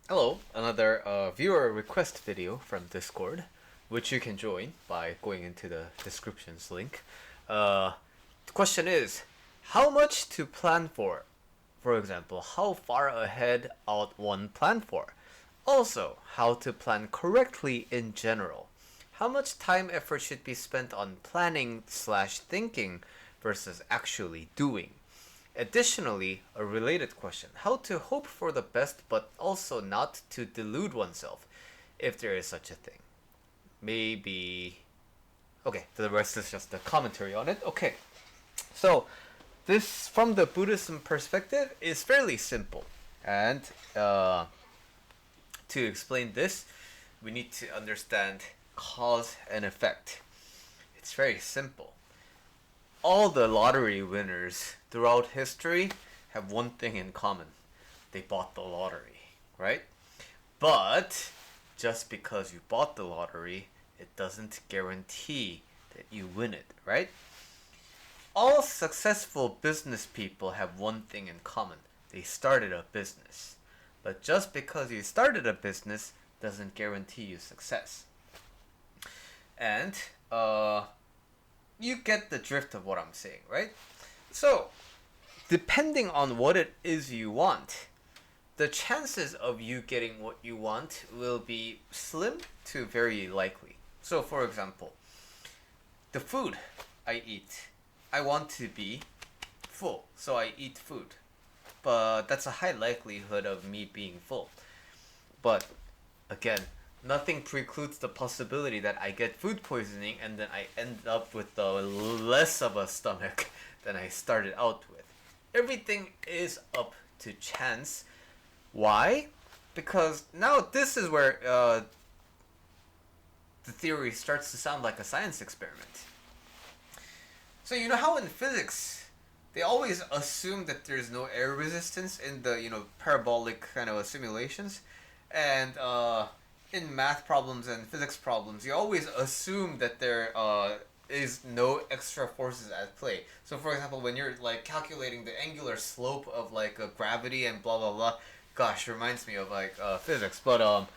Hello, another viewer request video from Discord, which you can join by going into the descriptions link. The question is, how much to plan for? For example, how far ahead ought one plan for? Also, how to plan correctly in general. How much time effort should be spent on planning slash thinking versus actually doing? Additionally, a related question, how to hope for the best but also not to delude oneself, if there is such a thing. Maybe. Okay, the rest is just a commentary on it. Okay, so this, from the Buddhism perspective, is fairly simple. And to explain this, we need to understand cause and effect. It's very simple. All the lottery winners throughout history have one thing in common. They bought the lottery, right? But just because you bought the lottery, it doesn't guarantee that you win it, right? All successful business people have one thing in common. They started a business. But just because you started a business doesn't guarantee you success. And you get the drift of what I'm saying, right? So, depending on what it is you want, the chances of you getting what you want will be slim to very likely. So, for example, the food I eat, I want to be full, so I eat food. But that's a high likelihood of me being full. But again, nothing precludes the possibility that I get food poisoning and then I end up with less of a stomach than I started out with. Everything is up to chance. Why? Because now this is where the theory starts to sound like a science experiment. So you know how in physics they always assume that there's no air resistance in the parabolic kind of simulations, and in math problems and physics problems, you always assume that there is no extra forces at play. So, for example, when you're like calculating the angular slope of like a gravity and blah blah blah, gosh, reminds me of like physics. But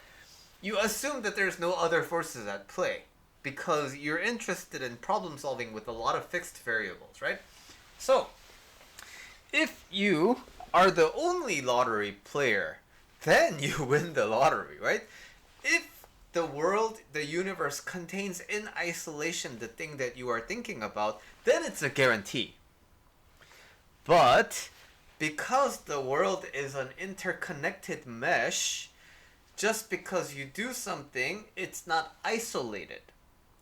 you assume that there's no other forces at play because you're interested in problem solving with a lot of fixed variables, right? So, if you are the only lottery player, then you win the lottery, right? If the world, the universe contains in isolation the thing that you are thinking about, then it's a guarantee. But because the world is an interconnected mesh, just because you do something, it's not isolated.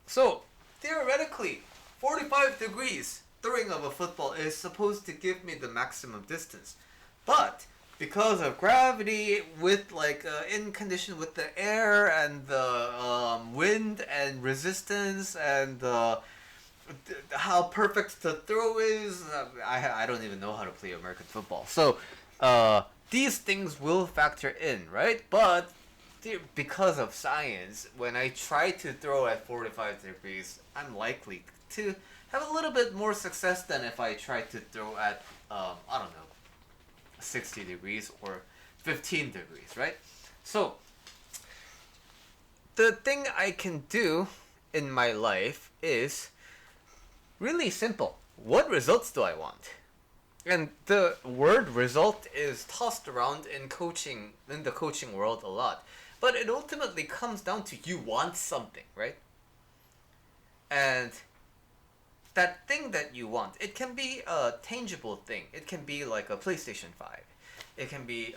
So, theoretically, 45 degrees throwing of a football is supposed to give me the maximum distance. But because of gravity, with like in condition with the air and the wind and resistance and how perfect the throw is, I don't even know how to play American football. So these things will factor in, right? But because of science, when I try to throw at 45 degrees, I'm likely to have a little bit more success than if I try to throw at I don't know, 60 degrees or 15 degrees, right? So, the thing I can do in my life is really simple. What results do I want? And the word result is tossed around in coaching, in the coaching world a lot. But it ultimately comes down to you want something, right? And that thing that you want, it can be a tangible thing. It can be like a PlayStation 5. It can be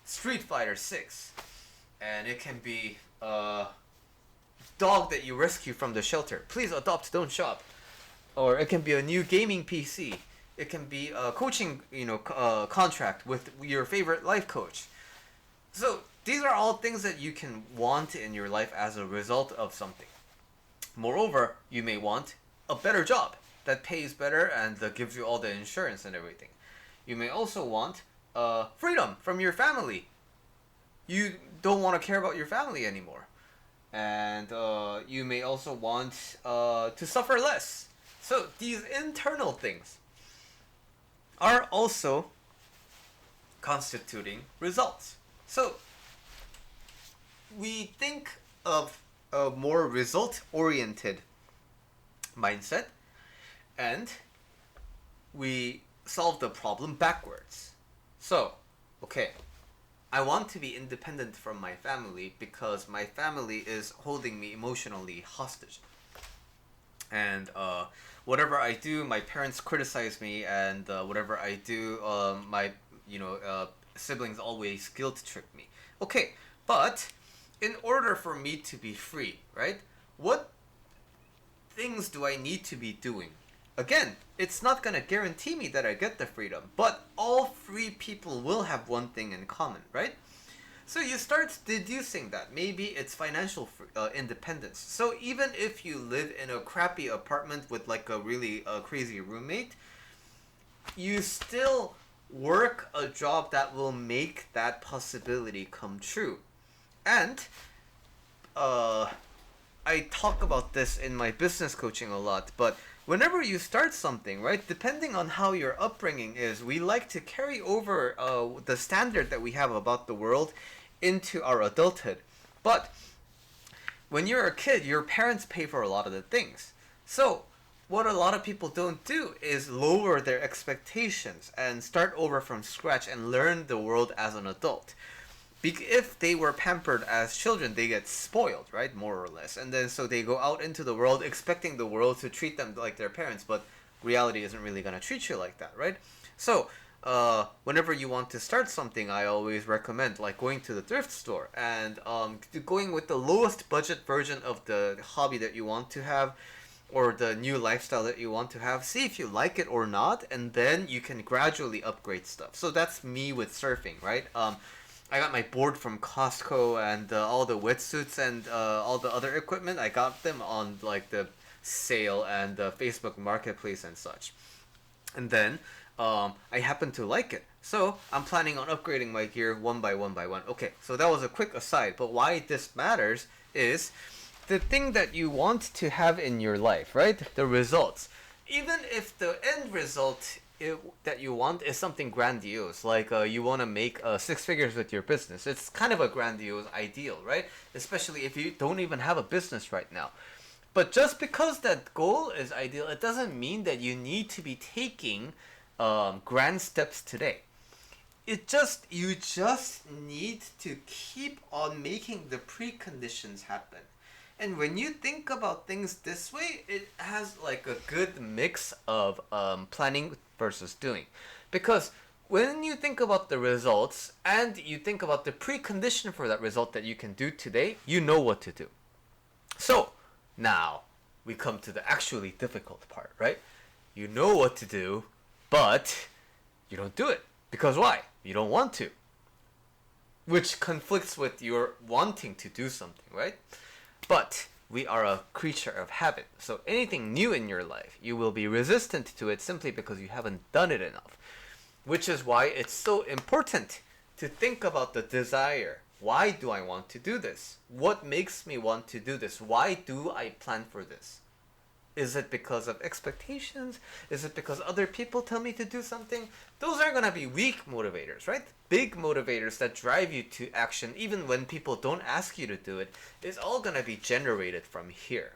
Street Fighter 6. And it can be a dog that you rescue from the shelter. Please adopt, don't shop. Or it can be a new gaming PC. It can be a coaching, contract with your favorite life coach. So these are all things that you can want in your life as a result of something. Moreover, you may want a better job that pays better and that gives you all the insurance and everything. You may also want freedom from your family. You don't want to care about your family anymore. And you may also want to suffer less. So these internal things are also constituting results. So we think of a more result-oriented mindset, and we solve the problem backwards. So, okay, I want to be independent from my family because my family is holding me emotionally hostage. And whatever I do, my parents criticize me, and whatever I do, my siblings always guilt trip me. Okay, but in order for me to be free, right? What things do I need to be doing? Again, it's not gonna guarantee me that I get the freedom, but all free people will have one thing in common, right? So you start deducing that maybe it's financial independence. So even if you live in a crappy apartment with like a really crazy roommate, you still work a job that will make that possibility come true. And I talk about this in my business coaching a lot, but whenever you start something, right, depending on how your upbringing is, we like to carry over the standard that we have about the world into our adulthood. But when you're a kid, your parents pay for a lot of the things. So what a lot of people don't do is lower their expectations and start over from scratch and learn the world as an adult. If they were pampered as children, they get spoiled, right? More or less. And then so they go out into the world expecting the world to treat them like their parents, but reality isn't really going to treat you like that, right? So whenever you want to start something, I always recommend like going to the thrift store and going with the lowest budget version of the hobby that you want to have or the new lifestyle that you want to have. See if you like it or not, and then you can gradually upgrade stuff. So that's me with surfing, right? I got my board from Costco and all the wetsuits and all the other equipment. I got them on like the sale and Facebook Marketplace and such. And then I happen to like it. So I'm planning on upgrading my gear one by one by one. Okay, so that was a quick aside. But why this matters is the thing that you want to have in your life, right? The results. Even if the end result that you want is something grandiose, like you want to make 6 figures with your business. It's kind of a grandiose ideal, right? Especially if you don't even have a business right now. But just because that goal is ideal, it doesn't mean that you need to be taking grand steps today. You just need to keep on making the preconditions happen. And when you think about things this way, it has like a good mix of planning versus doing. Because when you think about the results and you think about the precondition for that result that you can do today, you know what to do. So now we come to the actually difficult part, right? You know what to do, but you don't do it. Because why? You don't want to. Which conflicts with your wanting to do something, right? But we are a creature of habit. So anything new in your life, you will be resistant to it simply because you haven't done it enough. Which is why it's so important to think about the desire. Why do I want to do this? What makes me want to do this? Why do I plan for this? Is it because of expectations? Is it because other people tell me to do something? Those are going to be weak motivators, right? Big motivators that drive you to action even when people don't ask you to do it is all going to be generated from here.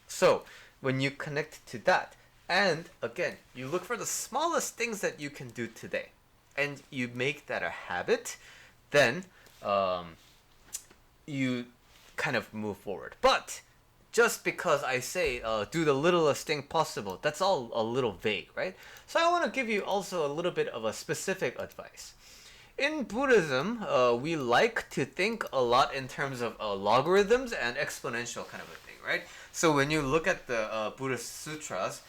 So when you connect to that, and again, you look for the smallest things that you can do today, and you make that a habit, then you kind of move forward. But just because I say do the littlest thing possible, that's all a little vague, right? So I want to give you also a little bit of a specific advice. In Buddhism, we like to think a lot in terms of logarithms and exponential kind of a thing, right? So when you look at the Buddhist sutras,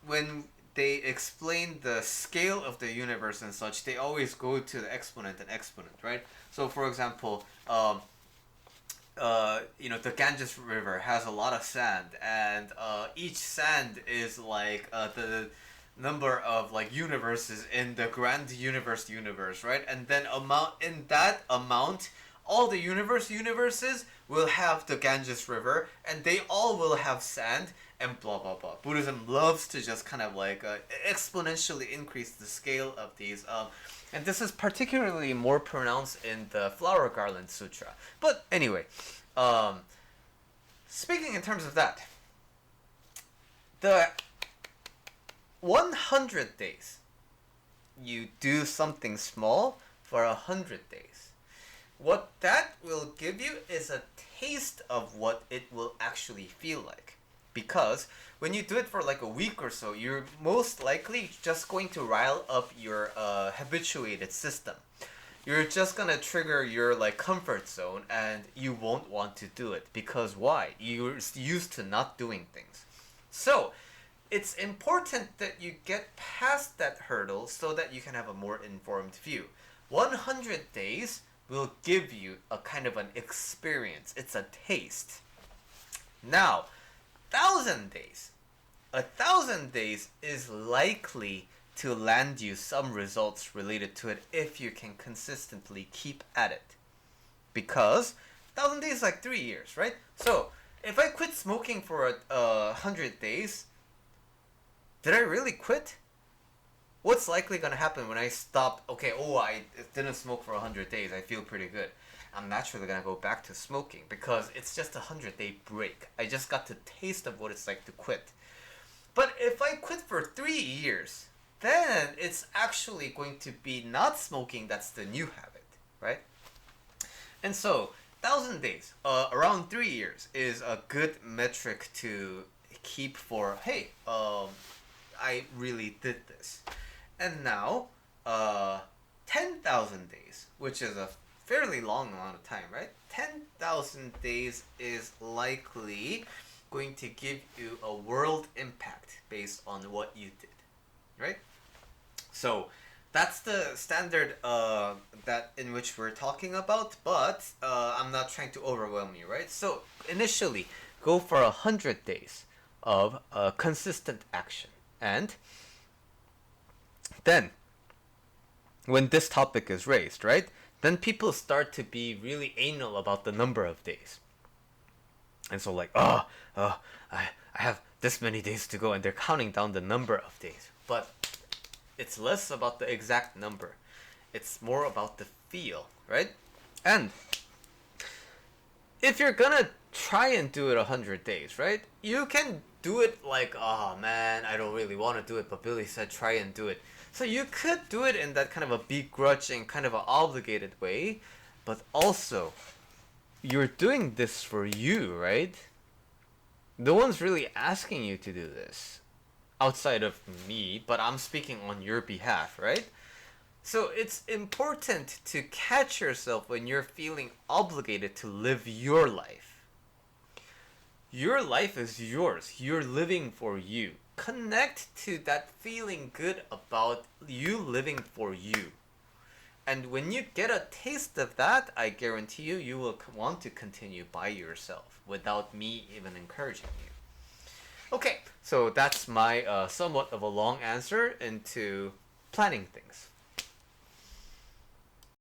when they explain the scale of the universe and such, they always go to the exponent and exponent, right? So for example, the Ganges River has a lot of sand, and each sand is like the number of like universes in the grand universe, right? And then in that amount, all the universes will have the Ganges River, and they all will have sand, and blah blah blah. Buddhism loves to just kind of like exponentially increase the scale of these, And this is particularly more pronounced in the Flower Garland Sutra. But anyway, speaking in terms of that, the 100 days, you do something small for 100 days. What that will give you is a taste of what it will actually feel like. Because when you do it for like a week or so, you're most likely just going to rile up your habituated system. You're just gonna trigger your like comfort zone, and you won't want to do it. Because why? You're used to not doing things. So it's important that you get past that hurdle so that you can have a more informed view. 100 days will give you a kind of an experience. It's a taste. Now, 1,000 days. 1,000 days is likely to land you some results related to it if you can consistently keep at it. Because 1,000 days is like 3 years, right? So, if I quit smoking for 100 days, did I really quit? What's likely gonna happen when I stop? Okay, I didn't smoke for 100 days. I feel pretty good. I'm naturally gonna go back to smoking because it's just a 100-day break. I just got the taste of what it's like to quit. But if I quit for 3 years, then it's actually going to be not smoking that's the new habit, right? And so, 1,000 days, around 3 years, is a good metric to keep for, hey, I really did this. And now, 10,000 days, which is a fairly long amount of time, right? 10,000 days is likely going to give you a world impact based on what you did, right? So that's the standard that in which we're talking about, but I'm not trying to overwhelm you, right? So initially, go for 100 days of consistent action. And then, when this topic is raised, right, then people start to be really anal about the number of days. And so like, I have this many days to go, and they're counting down the number of days. But it's less about the exact number. It's more about the feel, right? And if you're gonna try and do it 100 days, right, you can do it like, oh man, I don't really want to do it, but Billy said try and do it. So you could do it in that kind of a begrudging, kind of an obligated way, but also, you're doing this for you, right? No one's really asking you to do this outside of me, but I'm speaking on your behalf, right? So it's important to catch yourself when you're feeling obligated to live your life. Your life is yours. You're living for you. Connect to that feeling good about you living for you. And when you get a taste of that, I guarantee you, you will want to continue by yourself without me even encouraging you. Okay, so that's my somewhat of a long answer into planning things.